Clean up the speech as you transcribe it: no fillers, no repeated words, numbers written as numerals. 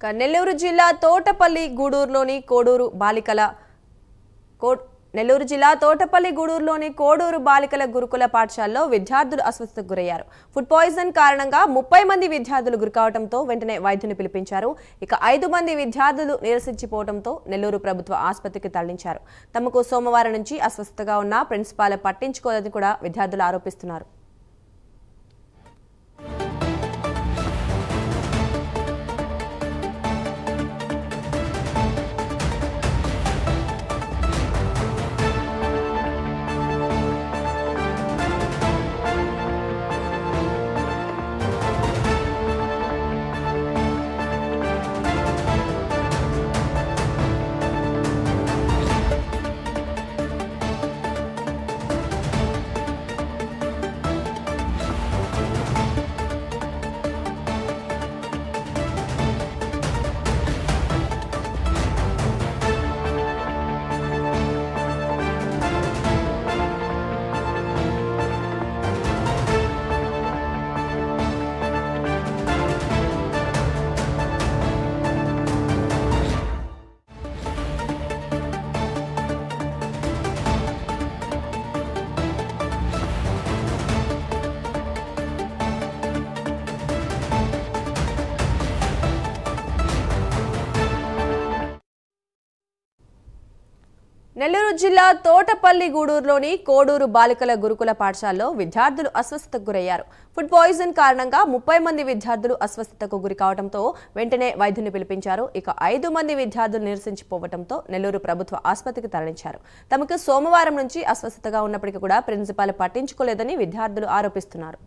నెల్లూరు జిల్లా తోటపల్లి గూడూరులోని కోడూరు బాలికల గురుకుల పాఠశాలలో విద్యార్థులు అస్వస్థతకు గురయ్యారు. ఫుడ్ పాయిజన్ కారణంగా 30 మంది విద్యార్థులు గురికావడంతో వెంటనే వైద్యుని పిలిపించారు. ఇక 5 మంది విద్యార్థులు నీరసించిపోవడంతో నెల్లూరు ప్రభుత్వ ఆసుపత్రికి తరలించారు. తమకు సోమవారం నుంచి అస్వస్థతగా ఉన్న ప్రిన్సిపాల్ పట్టించుకోలేదని కూడా విద్యార్థులు ఆరోపిస్తున్నారు. నెల్లూరు జిల్లా తోటపల్లి గూడూరులోని కోడూరు బాలికల గురుకుల పాఠశాలలో విద్యార్థులు అస్వస్థతకు గురయ్యారు. ఫుడ్ పాయిజన్ కారణంగా 30 మంది విద్యార్థులు అస్వస్థతకు గురి కావడంతో వెంటనే వైద్యుని పిలిపించారు. ఇక 5 మంది విద్యార్థులు నీరసించిపోవడంతో నెల్లూరు ప్రభుత్వ ఆసుపత్రికి తరలించారు. తమకు సోమవారం నుంచి అస్వస్థతగా ఉన్నప్పటికీ కూడా ప్రిన్సిపాల్ పట్టించుకోలేదని విద్యార్థులు ఆరోపిస్తున్నారు.